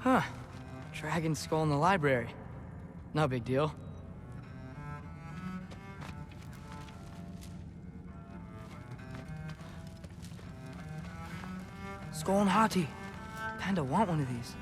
Huh. Dragon skull in the library. No big deal. Skull and Hati. Kinda want one of these.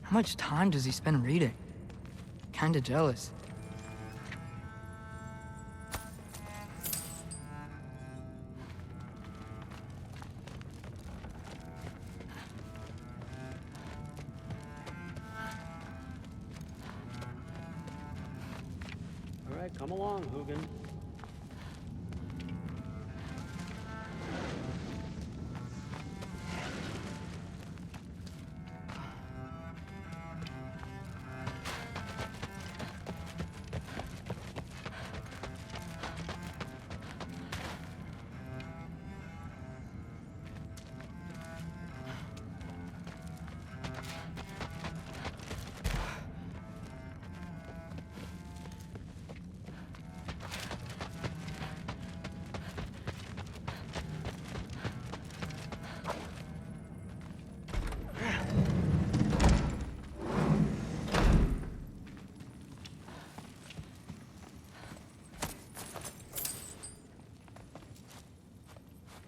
How much time does he spend reading? Kinda jealous. All right, come along, Hugin.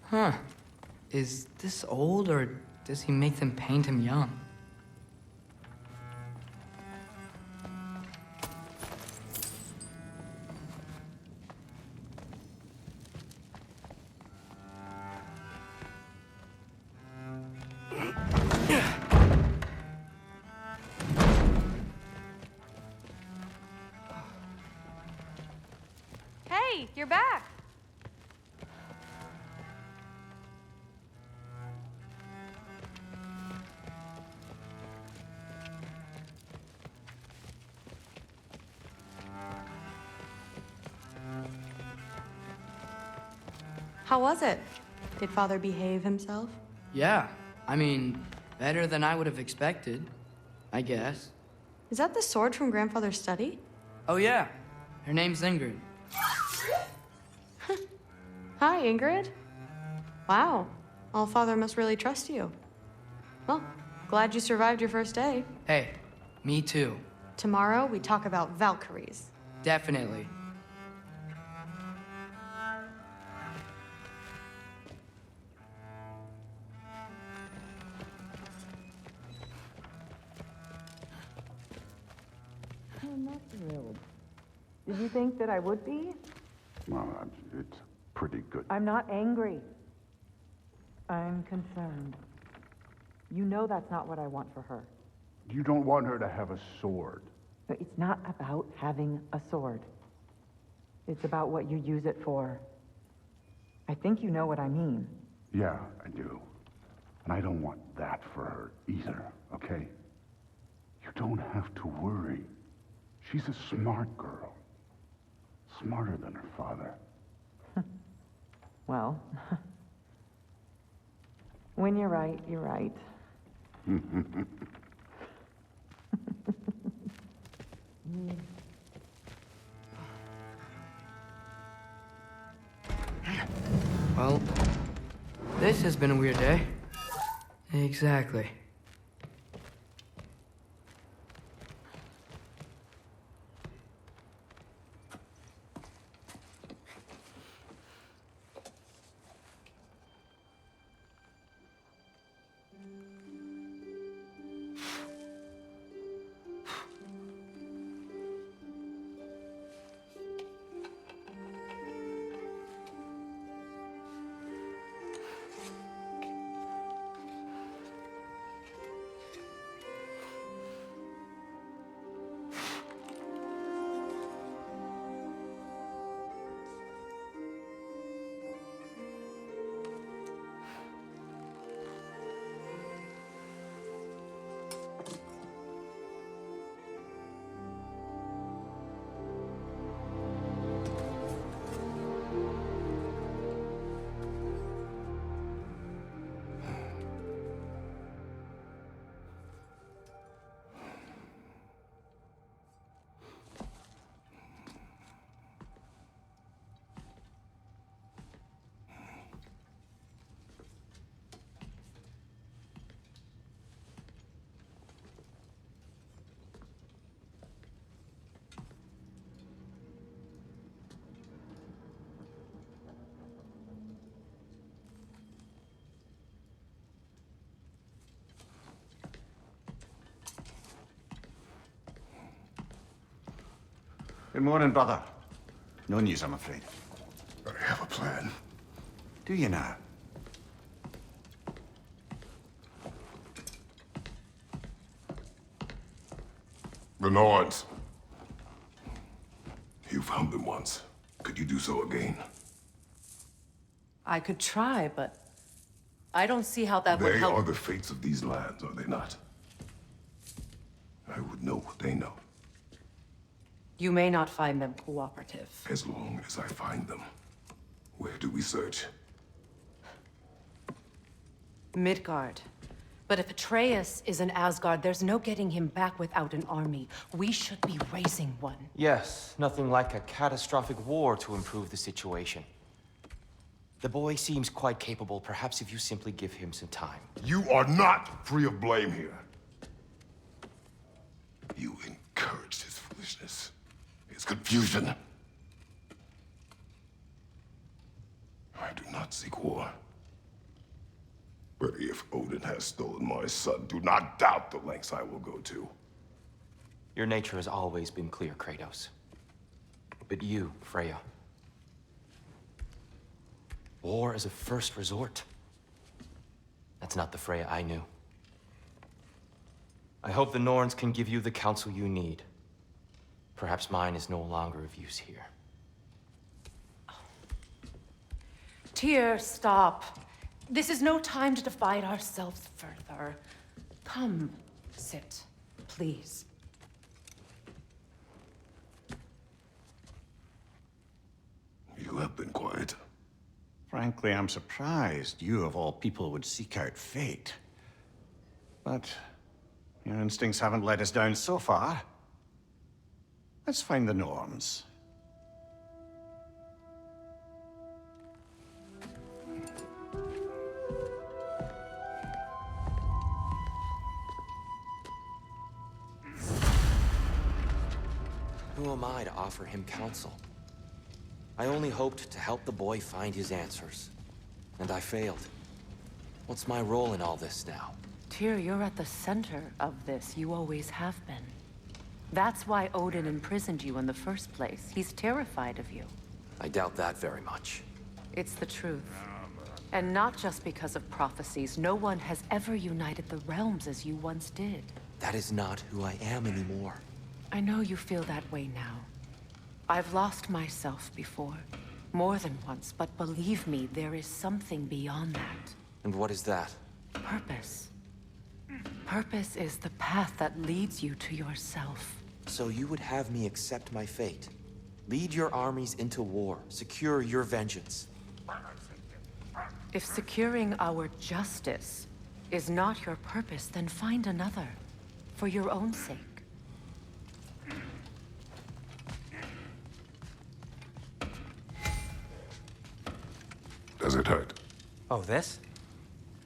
Huh. Is this old, or does he make them paint him young? Hey, you're back. How was it? Did Father behave himself? Yeah. I mean, better than I would have expected, I guess. Is that the sword from Grandfather's study? Oh yeah. Her name's Ingrid. Hi, Ingrid. Wow. Allfather must really trust you. Well, glad you survived your first day. Hey, me too. Tomorrow, we talk about Valkyries. Definitely. I'm not thrilled. Did you think that I would be? Well, it's pretty good. I'm not angry. I'm concerned. You know that's not what I want for her. You don't want her to have a sword. But it's not about having a sword. It's about what you use it for. I think you know what I mean. Yeah, I do. And I don't want that for her either, okay? You don't have to worry. She's a smart girl. Smarter than her father. Well, when you're right, you're right. Well, this has been a weird day. Exactly. Good morning, brother. No news, I'm afraid. I have a plan. Do you now? The Norns. You found them once. Could you do so again? I could try, but I don't see how that would They help. are the fates of these lands, are they not? I would know what they know, You may not find them cooperative. as long as I find them. Where do we search? Midgard. But if Atreus is in Asgard, there's no getting him back without an army. We should be raising one. Yes, nothing like a catastrophic war to improve the situation. The boy seems quite capable. Perhaps if you simply give him some time. You are not free of blame here. You encouraged his foolishness, his confusion. I do not seek war. But if Odin has stolen my son, do not doubt the lengths I will go to. Your nature has always been clear, Kratos. But you, Freya. War as a first resort. That's not the Freya I knew. I hope the Norns can give you the counsel you need. Perhaps mine is no longer of use here. Tyr, stop. This is no time to divide ourselves further. Come, sit, please. You have been quiet. Frankly, I'm surprised you, of all people, would seek out fate. But your instincts haven't let us down so far. Let's find the Norns. Who am I to offer him counsel? I only hoped to help the boy find his answers. And I failed. What's my role in all this now? Tyr, you're at the center of this. You always have been. That's why Odin imprisoned you in the first place. He's terrified of you. I doubt that very much. It's the truth. And not just because of prophecies. No one has ever united the realms as you once did. That is not who I am anymore. I know you feel that way now. I've lost myself before. More than once, but believe me, there is something beyond that. And what is that? Purpose. Purpose is the path that leads you to yourself. So you would have me accept my fate? Lead your armies into war, secure your vengeance. If securing our justice is not your purpose, then find another. For your own sake. Does it hurt? Oh, this?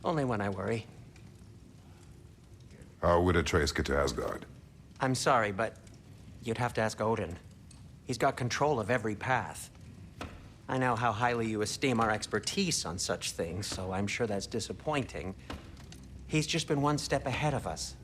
Only when I worry. How would Atreus get to Asgard? I'm sorry, but you'd have to ask Odin. He's got control of every path. I know how highly you esteem our expertise on such things, so I'm sure that's disappointing. He's just been one step ahead of us.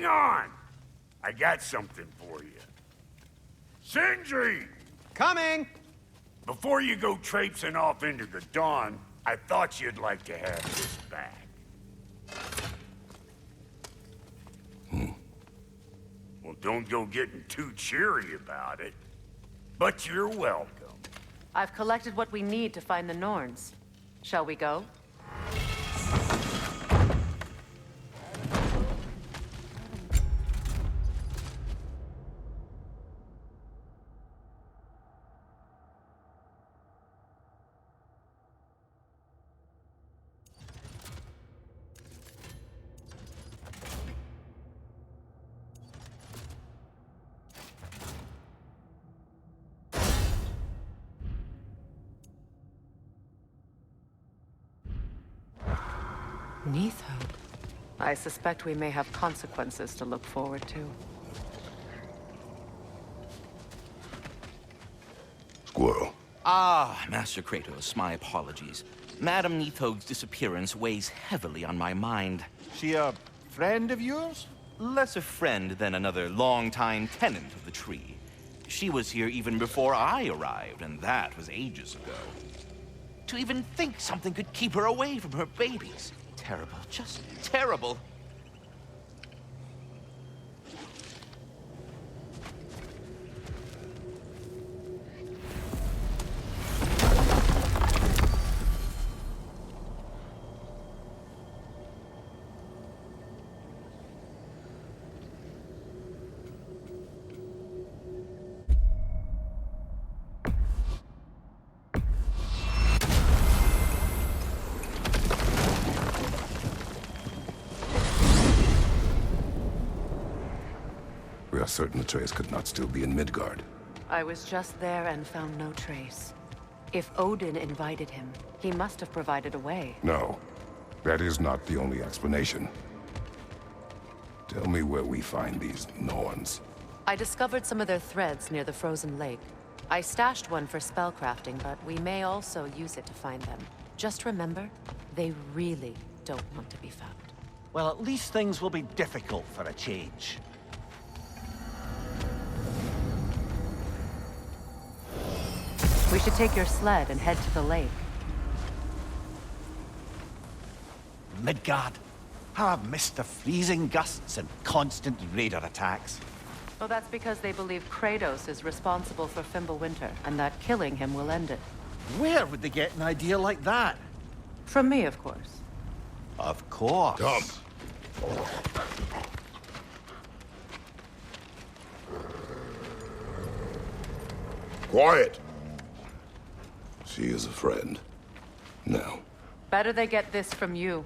Hang on! I got something for you. Sindri! Coming! Before you go traipsing off into the dawn, I thought you'd like to have this back. Well, don't go getting too cheery about it. But you're welcome. I've collected what we need to find the Norns. Shall we go? Neath hope. I suspect we may have consequences to look forward to. Squirrel. Ah, Master Kratos, my apologies. Madame Neathog's disappearance weighs heavily on my mind. She a friend of yours? Less a friend than another long-time tenant of the tree. She was here even before I arrived, and that was ages ago. To even think something could keep her away from her babies. Terrible, just terrible. We are certain Atreus could not still be in Midgard. I was just there and found no trace. If Odin invited him, he must have provided a way. No, that is not the only explanation. Tell me where we find these Norns. I discovered some of their threads near the frozen lake. I stashed one for spellcrafting, but we may also use it to find them. Just remember, they really don't want to be found. Well, at least things will be difficult for a change. We should take your sled and head to the lake. Midgard. How I've missed the freezing gusts and constant raider attacks. Well, that's because they believe Kratos is responsible for Fimbulwinter, and that killing him will end it. Where would they get an idea like that? From me, of course. Of course. Come. Quiet! She is a friend. Now. Better they get this from you.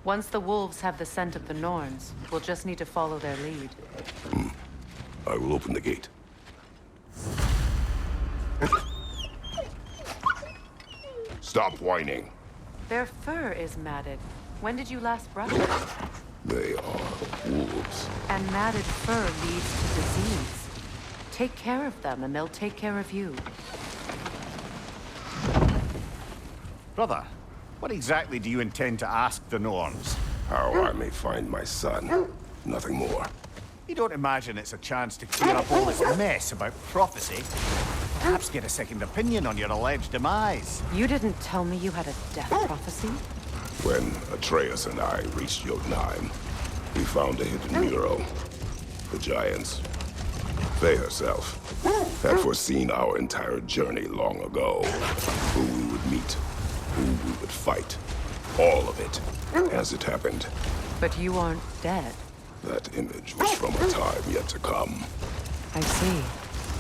Once the wolves have the scent of the Norns, we'll just need to follow their lead. I will open the gate. Stop whining. Their fur is matted. When did you last brush it? They are wolves. And matted fur leads to disease. Take care of them, and they'll take care of you. Brother, what exactly do you intend to ask the Norns? How I may find my son. Nothing more. You don't imagine it's a chance to clear up all this mess about prophecy? Perhaps get a second opinion on your alleged demise. You didn't tell me you had a death prophecy? When Atreus and I reached Jotunheim, we found a hidden mural. The giants, Freya herself, had foreseen our entire journey long ago. Who we would meet, who we would fight. All of it, as it happened. But you aren't dead. That image was from a time yet to come. I see.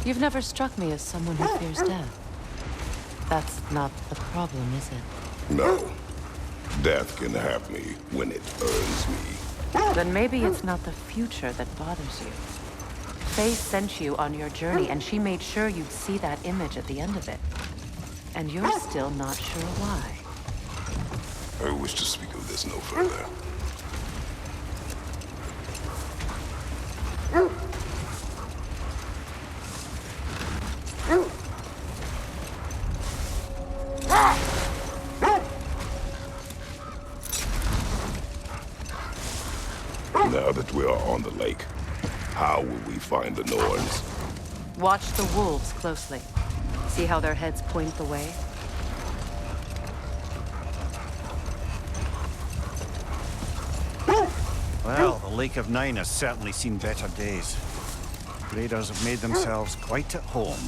You've never struck me as someone who fears death. That's not the problem, is it? No. Death can have me when it earns me. Then maybe it's not the future that bothers you. Faye sent you on your journey, and she made sure you'd see that image at the end of it. And you're still not sure why. I wish to speak of this no further. Now that we are on the lake, how will we find the Norns? Watch the wolves closely. See how their heads point the way? Well, the Lake of Nine has certainly seen better days. Raiders have made themselves quite at home.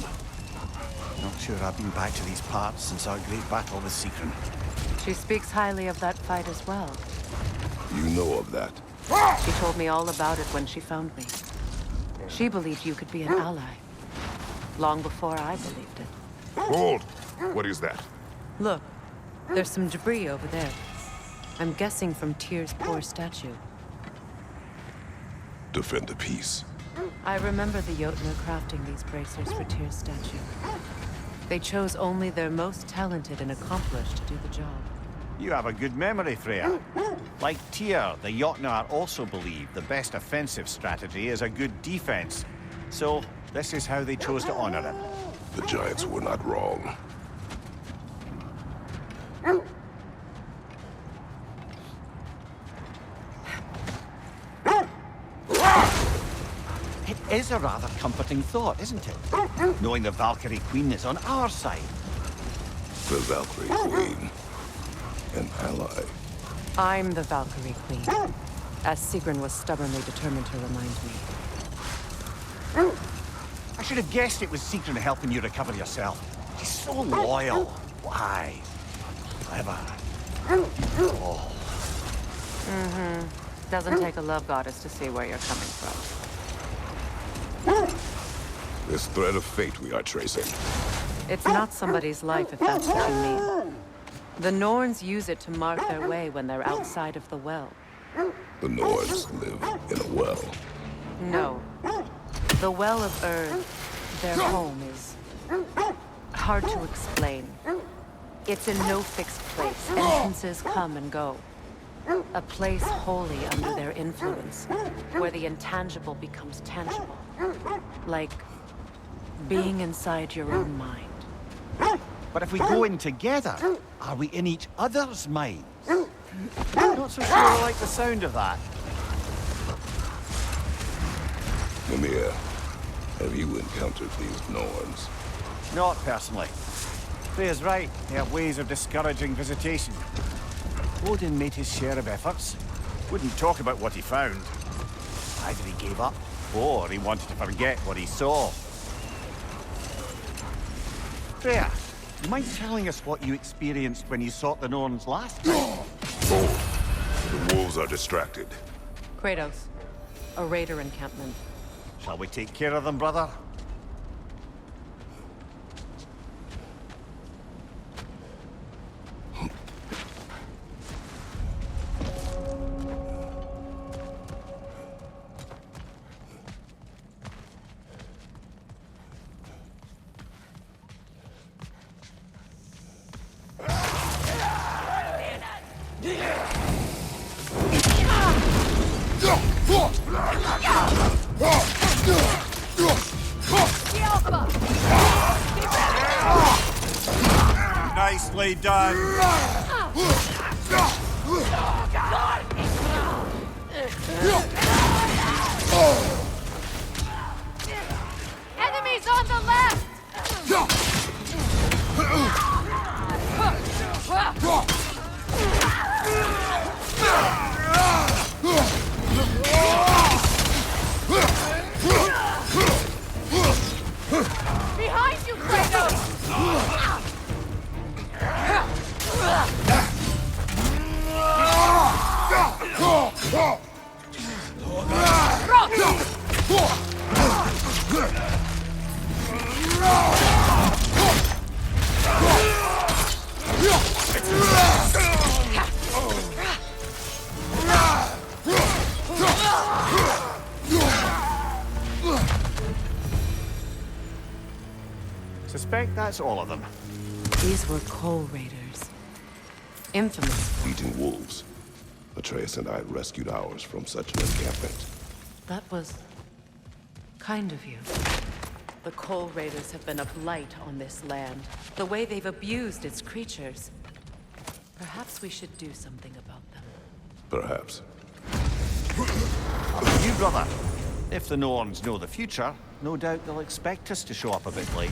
Not sure I've been back to these parts since our great battle with Sigrun. She speaks highly of that fight as well. You know of that? She told me all about it when she found me. She believed you could be an ally. Long before I believed it. Hold! What is that? Look, there's some debris over there. I'm guessing from Tyr's poor statue. Defend the peace. I remember the Jotnar crafting these bracers for Tyr's statue. They chose only their most talented and accomplished to do the job. You have a good memory, Freya. Like Tyr, the Jotnar also believe the best offensive strategy is a good defense. So, this is how they chose to honor him. The Giants were not wrong. It is a rather comforting thought, isn't it? Knowing the Valkyrie Queen is on our side. The Valkyrie Queen. An ally. I'm the Valkyrie Queen, as Sigrun was stubbornly determined to remind me. I should have guessed it was Sigrun helping you recover yourself. She's so loyal. Why? Clever. Oh. Doesn't take a love goddess to see where you're coming from. This thread of fate we are tracing. It's not somebody's life, if that's what you mean. The Norns use it to mark their way when they're outside of the well. The Norns live in a well. No. The Well of Earth, their home, is hard to explain. It's in no fixed place. Entrances come and go. A place wholly under their influence, where the intangible becomes tangible. Like being inside your own mind. But if we go in together, are we in each other's minds? Not so sure I like the sound of that. Mimir, have you encountered these Norns? Not personally. Freya's right. They have ways of discouraging visitation. Odin made his share of efforts. Wouldn't talk about what he found. Either he gave up, or he wanted to forget what he saw. Freya, you mind telling us what you experienced when you sought the Norns last time? Oh, the wolves are distracted. Kratos, a raider encampment. Shall we take care of them, brother? Nicely done. Enemies on the left! Behind you, Kratos! Suspect that's all of them. These were coal raiders. Infamous. Eating wolves. Atreus and I rescued ours from such an encampment. That was kind of you. The coal raiders have been a blight on this land. The way they've abused its creatures. Perhaps we should do something about them. Perhaps. Up to you, brother. If the Norns know the future, no doubt they'll expect us to show up a bit late.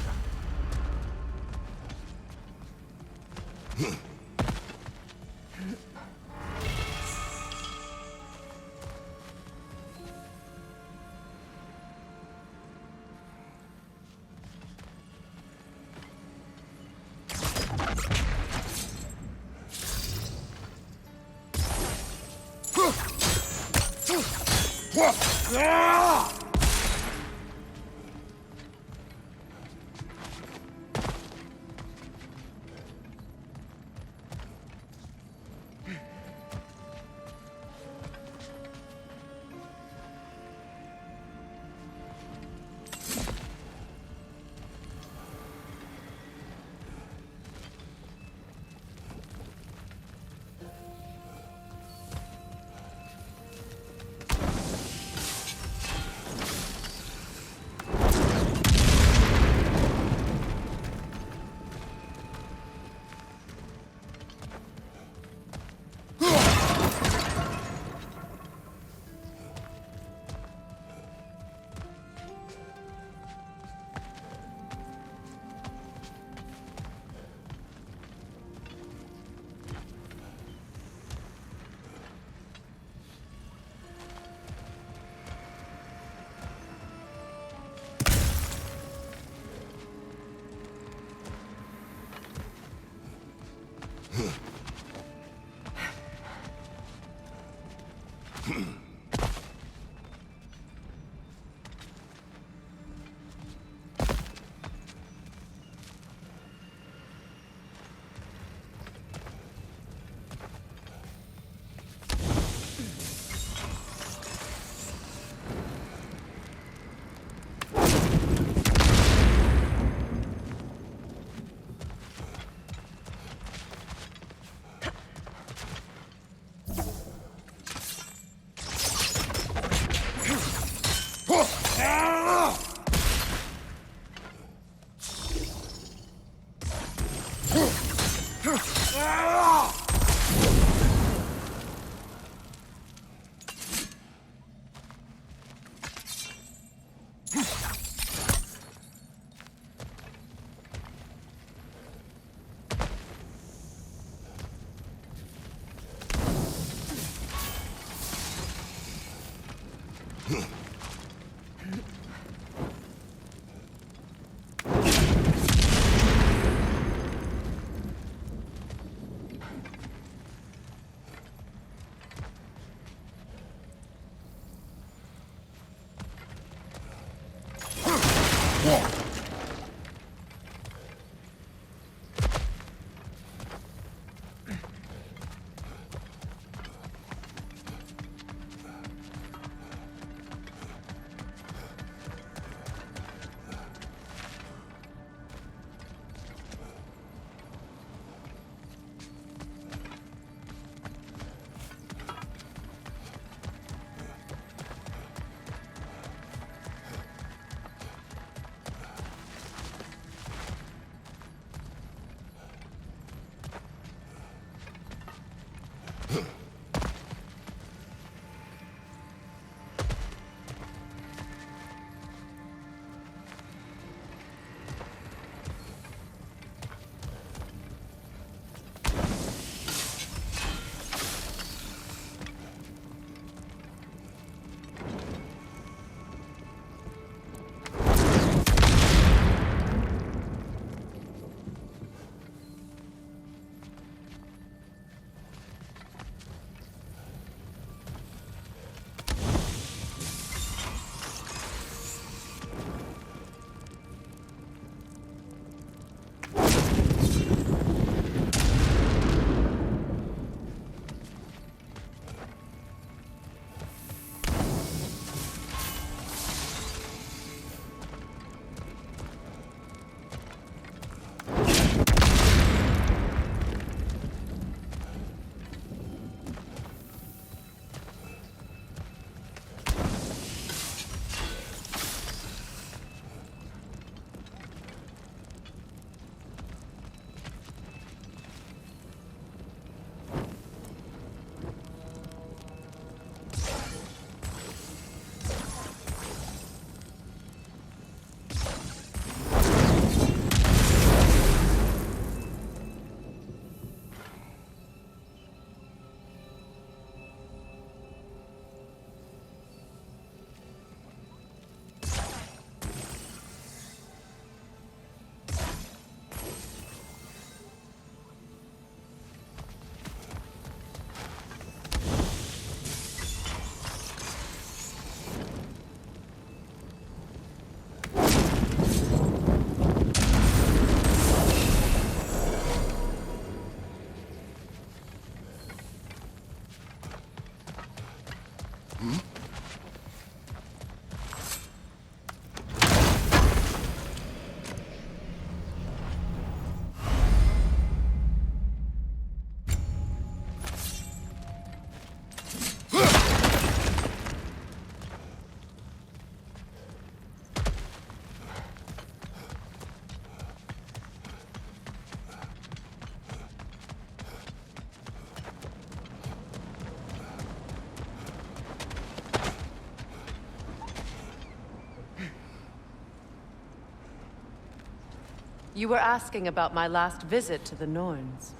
You were asking about my last visit to the Norns.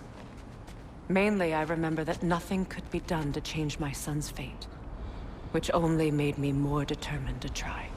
Mainly, I remember that nothing could be done to change my son's fate, which only made me more determined to try.